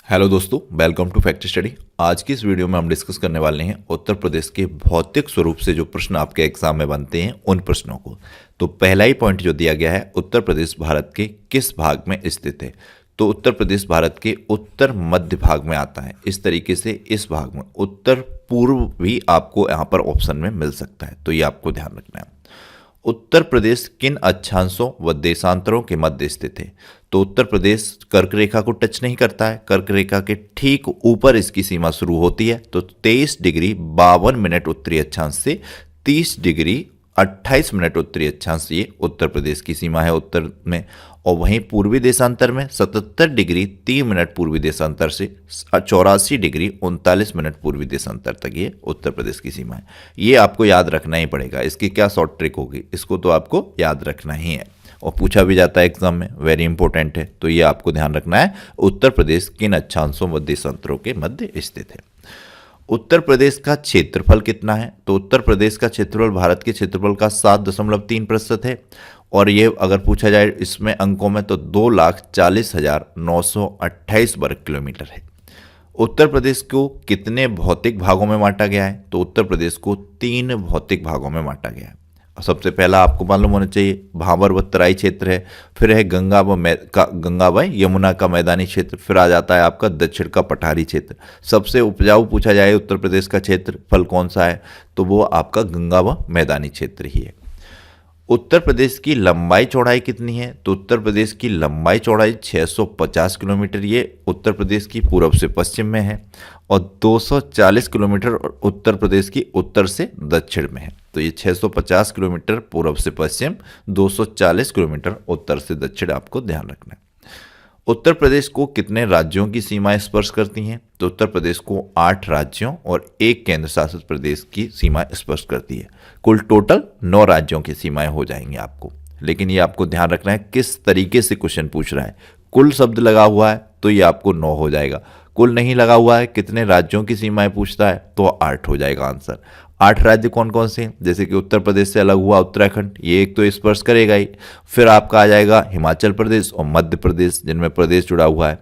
Hello दोस्तों, welcome to fact study. आज की इस वीडियो में हम डिस्कस करने वाले हैं उत्तर प्रदेश के भौतिक स्वरूप से जो प्रश्न आपके एग्जाम में बनते हैं उन प्रश्नों को। तो पहला ही पॉइंट जो दिया गया है, उत्तर प्रदेश भारत के किस भाग में स्थित है। तो उत्तर प्रदेश भारत के उत्तर मध्य भाग में आता है। इस तरीके से इस भाग में उत्तर पूर्व भी आपको यहाँ पर ऑप्शन में मिल सकता है, तो ये आपको ध्यान रखना है। उत्तर प्रदेश किन अक्षांशों व देशांतरों के मध्य स्थित है। तो उत्तर प्रदेश कर्क रेखा को टच नहीं करता है। कर्क रेखा के ठीक ऊपर इसकी सीमा शुरू होती है। तो 23 डिग्री 52 मिनट उत्तरी अक्षांश से 30 डिग्री 28 मिनट उत्तरी अक्षांश ये उत्तर प्रदेश की सीमा है उत्तर में। और वहीं पूर्वी देशांतर में 77 डिग्री 3 मिनट पूर्वी देशांतर से 84 डिग्री 39 मिनट पूर्वी देशांतर तक ये उत्तर प्रदेश की सीमा है। ये आपको याद रखना ही पड़ेगा। इसकी क्या शॉर्ट ट्रिक होगी, इसको तो आपको याद रखना ही है और पूछा भी जाता है एग्जाम में, वेरी इंपॉर्टेंट है। तो ये आपको ध्यान रखना है, उत्तर प्रदेश किन अक्षांशों व देशांतरों के मध्य स्थित है। उत्तर प्रदेश का क्षेत्रफल कितना है। तो उत्तर प्रदेश का क्षेत्रफल भारत के क्षेत्रफल का 7.3% है। और ये अगर पूछा जाए इसमें अंकों में तो 2,40,928 वर्ग किलोमीटर है। उत्तर प्रदेश को कितने भौतिक भागों में बांटा गया है। तो उत्तर प्रदेश को 3 भौतिक भागों में बांटा गया है। सबसे पहला आपको मालूम होना चाहिए, भाबर व तराई क्षेत्र है। फिर है गंगा व यमुना का मैदानी क्षेत्र। फिर आ जाता है आपका दक्षिण का पठारी क्षेत्र। सबसे उपजाऊ पूछा जाए उत्तर प्रदेश का क्षेत्रफल कौन सा है, तो वो आपका गंगा व मैदानी क्षेत्र ही है। उत्तर प्रदेश की लंबाई चौड़ाई कितनी है। तो उत्तर प्रदेश की लंबाई चौड़ाई 650 किलोमीटर ये उत्तर प्रदेश की पूर्व से पश्चिम में है। और 240 किलोमीटर उत्तर प्रदेश की उत्तर से दक्षिण में है। तो ये 650 किलोमीटर पूर्व से पश्चिम, 240 किलोमीटर उत्तर से दक्षिण आपको ध्यान रखना है। उत्तर प्रदेश को कितने राज्यों की सीमाएं स्पर्श करती हैं। तो उत्तर प्रदेश को 8 राज्यों और 1 केंद्र शासित प्रदेश की सीमाएं स्पर्श करती है। कुल टोटल 9 राज्यों की सीमाएं हो जाएंगी आपको। लेकिन ये आपको ध्यान रखना है किस तरीके से क्वेश्चन पूछ रहा है। कुल शब्द लगा हुआ है तो ये आपको 9 हो जाएगा। कुल नहीं लगा हुआ है, कितने राज्यों की सीमाएं पूछता है तो 8 हो जाएगा आंसर। 8 राज्य कौन कौन से हैं, जैसे कि उत्तर प्रदेश से अलग हुआ उत्तराखंड, ये एक तो स्पर्श करेगा ही। फिर आपका आ जाएगा हिमाचल प्रदेश और मध्य प्रदेश, जिनमें प्रदेश जुड़ा हुआ है।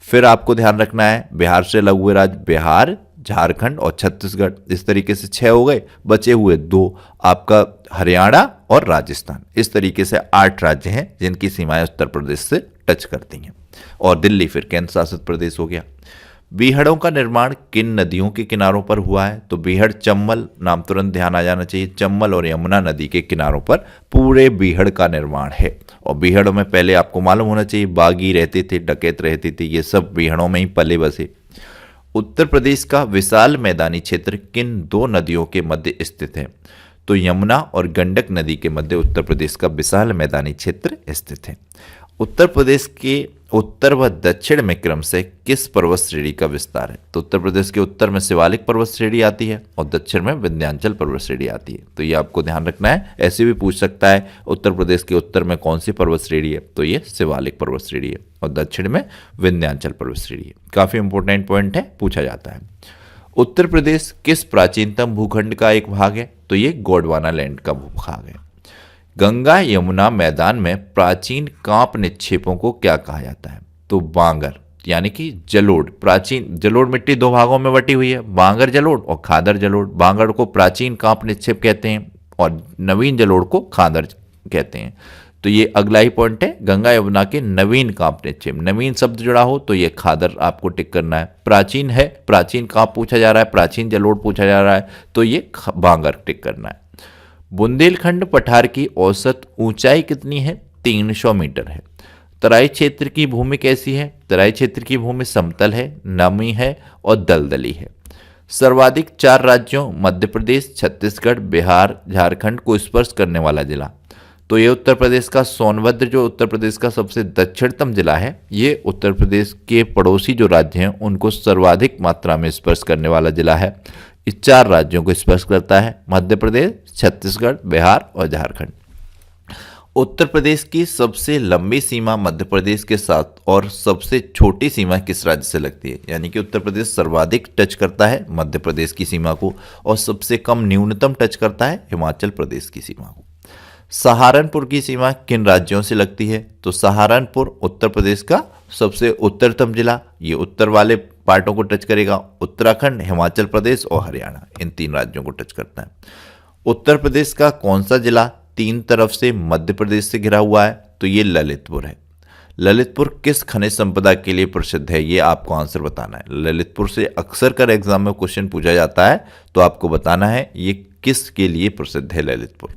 फिर आपको ध्यान रखना है बिहार से अलग हुए राज्य, बिहार, झारखंड और छत्तीसगढ़। इस तरीके से 6 हो गए, बचे हुए 2 आपका हरियाणा और राजस्थान। इस तरीके से 8 राज्य हैं जिनकी सीमाएं उत्तर प्रदेश से टच करती हैं। और दिल्ली फिर केंद्र शासित प्रदेश हो गया। बीहड़ों का निर्माण किन नदियों के किनारों पर हुआ है। तो बीहड़ चंबल, नाम तुरंत ध्यान आ जाना चाहिए, चंबल और यमुना नदी के किनारों पर पूरे बीहड़ का निर्माण है। और बीहड़ों में पहले आपको मालूम होना चाहिए बागी रहते थे, डकैत रहते थे, ये सब बीहड़ों में ही पले बसे। उत्तर प्रदेश का विशाल मैदानी क्षेत्र किन 2 नदियों के मध्य स्थित है। तो यमुना और गंडक नदी के मध्य उत्तर प्रदेश का विशाल मैदानी क्षेत्र स्थित है। उत्तर प्रदेश के उत्तर व दक्षिण में क्रम से किस पर्वत श्रेणी का विस्तार है। तो उत्तर प्रदेश के उत्तर में शिवालिक पर्वत श्रेणी आती है और दक्षिण में विंध्याचल पर्वत श्रेणी आती है। तो ये आपको ध्यान रखना है। ऐसे भी पूछ सकता है उत्तर प्रदेश के उत्तर में कौन सी पर्वत श्रेणी है, तो ये शिवालिक पर्वत श्रेणी है और दक्षिण में विंध्याचल पर्वत श्रेणी है। काफी इंपॉर्टेंट पॉइंट है, पूछा जाता है। उत्तर प्रदेश किस प्राचीनतम भूखंड का एक भाग है। तो ये गोंडवाना लैंड का भूभाग है। गंगा यमुना मैदान में प्राचीन कांप निक्षेपों को क्या कहा जाता है। तो बांगर, यानी कि जलोढ़। प्राचीन जलोढ़ मिट्टी 2 भागों में बटी हुई है, बांगर जलोढ़ और खादर जलोढ़। बांगर को प्राचीन कांप निक्षेप कहते हैं और नवीन जलोढ़ को खादर कहते हैं। तो ये अगला ही पॉइंट है, गंगा यमुना के नवीन कांप निक्षेप। नवीन शब्द जुड़ा हो तो ये खादर आपको टिक करना है। प्राचीन है, प्राचीन कांप पूछा जा रहा है, प्राचीन जलोढ़ पूछा जा रहा है, तो ये बांगर टिक करना है। बुंदेलखंड पठार की औसत ऊंचाई कितनी है। 300 मीटर है। तराई क्षेत्र की भूमि कैसी है। तराई क्षेत्र की भूमि समतल है, नमी है और दलदली है। सर्वाधिक 4 राज्यों मध्य प्रदेश, छत्तीसगढ़, बिहार, झारखंड को स्पर्श करने वाला जिला। तो ये उत्तर प्रदेश का सोनभद्र, जो उत्तर प्रदेश का सबसे दक्षिणतम जिला है, ये उत्तर प्रदेश के पड़ोसी जो राज्य हैं उनको सर्वाधिक मात्रा में स्पर्श करने वाला जिला है। इस 4 राज्यों को स्पर्श करता है, मध्य प्रदेश, छत्तीसगढ़, बिहार और झारखंड। उत्तर प्रदेश की सबसे लंबी सीमा मध्य प्रदेश के साथ और सबसे छोटी सीमा किस राज्य से लगती है। यानी कि उत्तर प्रदेश सर्वाधिक टच करता है मध्य प्रदेश की सीमा को और सबसे कम न्यूनतम टच करता है हिमाचल प्रदेश की सीमा को। सहारनपुर की सीमा किन राज्यों से लगती है। तो सहारनपुर उत्तर प्रदेश का सबसे उत्तरतम जिला, ये उत्तर वाले पार्टों को टच करेगा, उत्तराखंड, हिमाचल प्रदेश और हरियाणा, इन 3 राज्यों को टच करता है। उत्तर प्रदेश का कौन सा जिला 3 तरफ से मध्य प्रदेश से घिरा हुआ है? तो ये ललितपुर है। ललितपुर किस खनिज संपदा के लिए प्रसिद्ध है? ये आपको आंसर बताना है। ललितपुर से अक्सर कर एग्जाम में क्वेश्चन पूछा जाता है, तो आपको बताना है ये किस के लिए प्रसिद्ध है ललितपुर।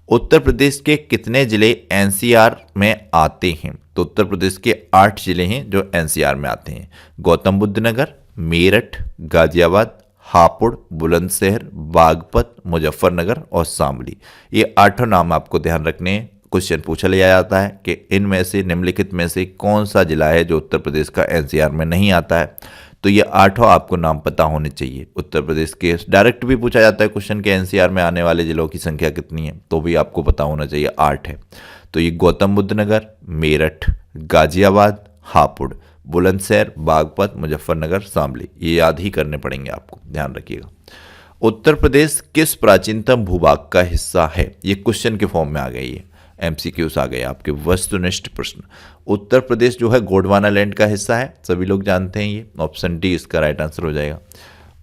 उत्तर प्रदेश के कितने जिले एनसीआर में आते हैं? तो उत्तर प्रदेश के 8 जिले हैं जो एनसीआर में आते हैं। गौतम बुद्ध नगर, मेरठ, गाजियाबाद, हापुड़, बुलंदशहर, बागपत, मुजफ्फरनगर और शामली, ये 8 नाम आपको ध्यान रखने हैं। क्वेश्चन पूछा लिया जाता है कि इनमें से निम्नलिखित में से कौन सा जिला है जो उत्तर प्रदेश का एनसीआर में नहीं आता है? तो ये 8 आपको नाम पता होने चाहिए। उत्तर प्रदेश के डायरेक्ट भी पूछा जाता है क्वेश्चन के एनसीआर में आने वाले जिलों की संख्या कितनी है, तो भी आपको पता होना चाहिए 8 है। तो ये गौतम बुद्ध नगर, मेरठ, गाजियाबाद, हापुड़, बुलंदशहर, बागपत, मुजफ्फरनगर, शामली, ये याद ही करने पड़ेंगे आपको, ध्यान रखिएगा। उत्तर प्रदेश किस प्राचीनतम भूभाग का हिस्सा है? ये क्वेश्चन के फॉर्म में आ गई है, एमसीक्यूज आ गए आपके, वस्तुनिष्ठ प्रश्न। उत्तर प्रदेश जो है गोंडवाना लैंड का हिस्सा है, सभी लोग जानते हैं ये। ऑप्शन डी इसका राइट आंसर हो जाएगा।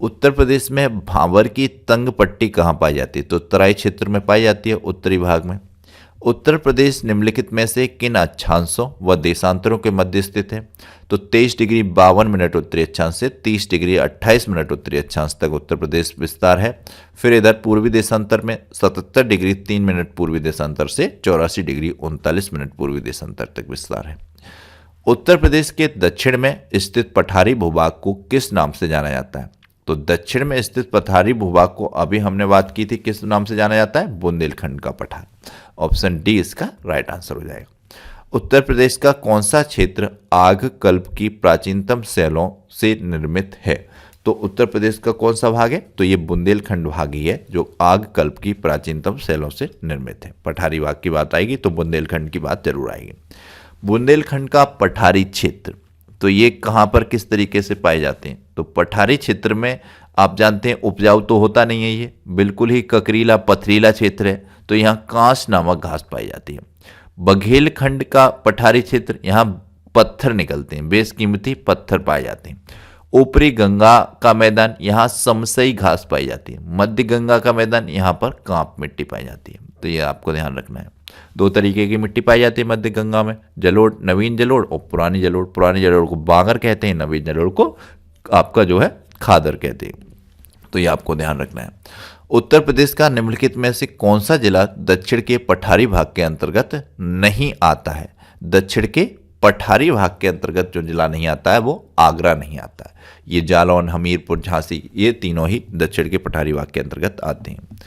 उत्तर प्रदेश में भावर की तंग पट्टी कहाँ पाई जाती है? तो तराई क्षेत्र में पाई जाती है, उत्तरी भाग में। उत्तर प्रदेश निम्नलिखित में से किन अक्षांशों व देशांतरों के मध्य स्थित है? तो 23 डिग्री 52 मिनट उत्तरी अक्षांश से 30 डिग्री 28 मिनट उत्तरी अक्षांश तक उत्तर प्रदेश विस्तार है। फिर इधर पूर्वी देशांतर में 77 डिग्री 3 मिनट पूर्वी देशांतर से 84 डिग्री 39 मिनट पूर्वी देशांतर तक विस्तार है। उत्तर प्रदेश के दक्षिण में स्थित पठारी भूभाग को किस नाम से जाना जाता है? तो दक्षिण में स्थित पठारी भूभाग को अभी हमने बात की थी, किस नाम से जाना जाता है? बुंदेलखंड का पठार। ऑप्शन डी इसका राइट आंसर हो जाएगा। उत्तर प्रदेश का कौन सा क्षेत्र आग कल्प की प्राचीनतम शैलों से निर्मित है? तो उत्तर प्रदेश का कौन सा भाग है? तो ये बुंदेलखंड भाग ही है जो आग कल्प की प्राचीनतम शैलों से निर्मित है। पठारी भाग की बात आएगी तो बुंदेलखंड की बात जरूर आएगी। बुंदेलखंड का पठारी क्षेत्र, तो ये कहाँ पर किस तरीके से पाए जाते हैं? तो पठारी क्षेत्र में आप जानते हैं उपजाऊ तो होता नहीं है, ये बिल्कुल ही ककरीला पथरीला क्षेत्र है, तो यहाँ कांस नामक घास पाई जाती है। बघेलखंड का पठारी क्षेत्र, यहाँ पत्थर निकलते हैं, बेशकीमती पत्थर पाए जाते हैं। ऊपरी गंगा का मैदान, यहाँ समसई घास पाई जाती है। मध्य गंगा का मैदान, यहाँ पर कांप मिट्टी पाई जाती है। तो ये आपको ध्यान रखना है। 2 तरीके की मिट्टी पाई जाती है मध्य गंगा में, जलोढ़, नवीन जलोढ़ और पुरानी जलोढ़। पुरानी जलोढ़ को बांगर कहते हैं, नवीन जलोढ़ को आपका जो है खादर कहते हैं। तो ये आपको ध्यान रखना है। उत्तर प्रदेश का निम्नलिखित में से कौन सा जिला दक्षिण के पठारी भाग के अंतर्गत नहीं आता है? दक्षिण के पठारी भाग के अंतर्गत जो जिला नहीं आता है वो आगरा नहीं आता है। ये जालौन, हमीरपुर, झांसी, ये तीनों ही दक्षिण के पठारी भाग के अंतर्गत आते हैं।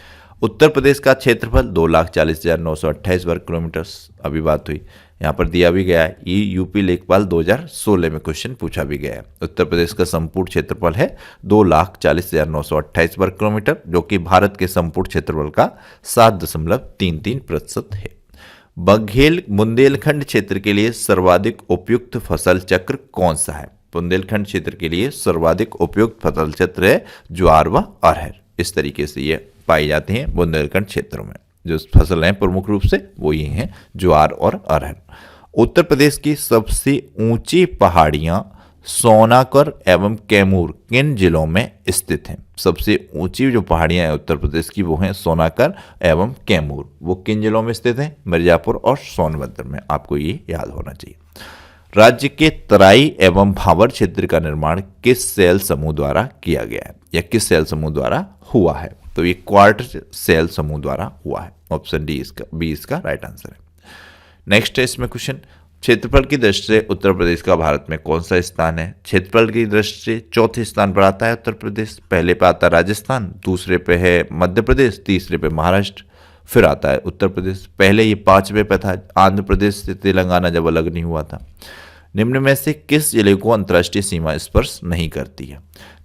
उत्तर प्रदेश का क्षेत्रफल 2,40,928 वर्ग किलोमीटर, अभी बात हुई, यहाँ पर दिया भी गया है। ये यूपी लेखपाल 2016 में क्वेश्चन पूछा भी गया है। उत्तर प्रदेश का संपूर्ण क्षेत्रफल है 2,40,928 वर्ग किलोमीटर, जो कि भारत के संपूर्ण क्षेत्रफल का 7.33% है। बघेल बुंदेलखंड क्षेत्र के लिए सर्वाधिक उपयुक्त फसल चक्र कौन सा है? बुंदेलखंड क्षेत्र के लिए सर्वाधिक उपयुक्त फसल चक्र है ज्वार व अरहर। इस तरीके से ये पाई जाती हैं बुंदेलखंड क्षेत्रों में। जो फसल हैं प्रमुख रूप से वो ये हैं ज्वार और अरहर। उत्तर प्रदेश की सबसे ऊंची पहाड़ियां सोनाकर एवं कैमूर किन जिलों में स्थित हैं? सबसे ऊंची जो पहाड़ियां हैं उत्तर प्रदेश की वो हैं सोनाकर एवं कैमूर। वो किन जिलों में स्थित हैं? मिर्जापुर और सोनभद्र में। आपको ये याद होना चाहिए। राज्य के तराई एवं भावर क्षेत्र का निर्माण किस सेल समूह द्वारा किया गया है या किस सेल समूह द्वारा हुआ है? तो ये क्वार्टर सेल समूह द्वारा हुआ है। ऑप्शन डी इसका बी इसका राइट आंसर है। नेक्स्ट है इसमें क्वेश्चन, क्षेत्रफल की दृष्टि से उत्तर प्रदेश का भारत में कौन सा स्थान है? क्षेत्रफल की दृष्टि से चौथे स्थान पर आता है उत्तर प्रदेश। पहले पे आता है राजस्थान, दूसरे पे है मध्य प्रदेश, तीसरे पे महाराष्ट्र, फिर आता है उत्तर प्रदेश। पहले ये 5वें पे था, आंध्र प्रदेश से तेलंगाना जब अलग नहीं हुआ था। निम्न में से किस जिले को अंतर्राष्ट्रीय सीमा स्पर्श नहीं करती है?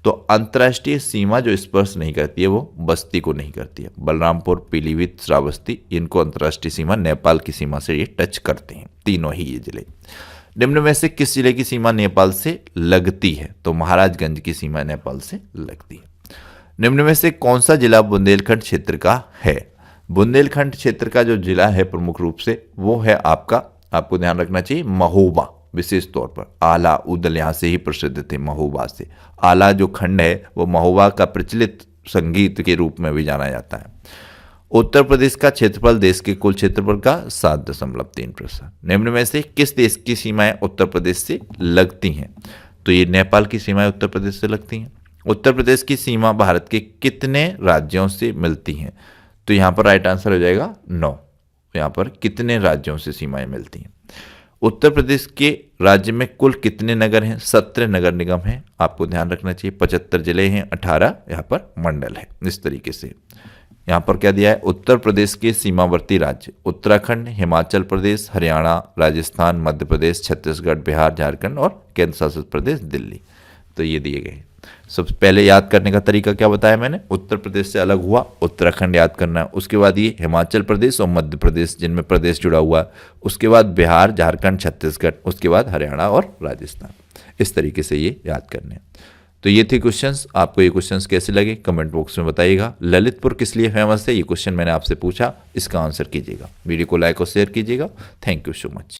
तो अंतर्राष्ट्रीय सीमा जो स्पर्श नहीं करती है वो बस्ती को नहीं करती है। बलरामपुर, पीलीभीत, श्रावस्ती, इनको अंतर्राष्ट्रीय सीमा नेपाल की सीमा से ये टच करते हैं, तीनों ही ये जिले। निम्न में से किस जिले की सीमा नेपाल से लगती है? तो महाराजगंज की सीमा नेपाल से लगती है। निम्न में से कौन सा जिला बुंदेलखंड क्षेत्र का है? बुंदेलखंड क्षेत्र का जो जिला है प्रमुख रूप से वो है आपका, आपको ध्यान रखना चाहिए, महोबा। विशेष तौर पर आला उदल यहाँ से ही प्रसिद्ध थे, महोबा से। आला जो खंड है वो महोबा का प्रचलित संगीत के रूप में भी जाना जाता है। उत्तर प्रदेश का क्षेत्रफल देश के कुल क्षेत्रफल का 7.3%। निम्न में से किस देश की सीमाएं उत्तर प्रदेश से लगती हैं? तो ये नेपाल की सीमाएं उत्तर प्रदेश से लगती हैं। उत्तर प्रदेश की सीमा भारत के कितने राज्यों से मिलती हैं? तो यहाँ पर राइट आंसर हो जाएगा 9। यहाँ पर कितने राज्यों से सीमाएं मिलती हैं? उत्तर प्रदेश के राज्य में कुल कितने नगर हैं? 17 नगर निगम हैं, आपको ध्यान रखना चाहिए। 75 जिले हैं, 18 यहाँ पर मंडल है। इस तरीके से यहाँ पर क्या दिया है? उत्तर प्रदेश के सीमावर्ती राज्य उत्तराखंड, हिमाचल प्रदेश, हरियाणा, राजस्थान, मध्य प्रदेश, छत्तीसगढ़, बिहार, झारखंड और केंद्र शासित प्रदेश दिल्ली। तो ये दिए गए। सबसे पहले याद करने का तरीका क्या बताया मैंने? उत्तर प्रदेश से अलग हुआ उत्तराखंड याद करना है, उसके बाद ये हिमाचल प्रदेश और मध्य प्रदेश जिनमें प्रदेश जुड़ा हुआ, उसके बाद बिहार, झारखंड, छत्तीसगढ़, उसके बाद हरियाणा और राजस्थान। इस तरीके से ये याद करने हैं। तो ये थे क्वेश्चंस। आपको ये क्वेश्चंस कैसे लगे कमेंट बॉक्स में बताइएगा। ललितपुर किस लिए फेमस है, ये क्वेश्चन मैंने आपसे पूछा, इसका आंसर कीजिएगा। वीडियो को लाइक और शेयर कीजिएगा। Thank you so much.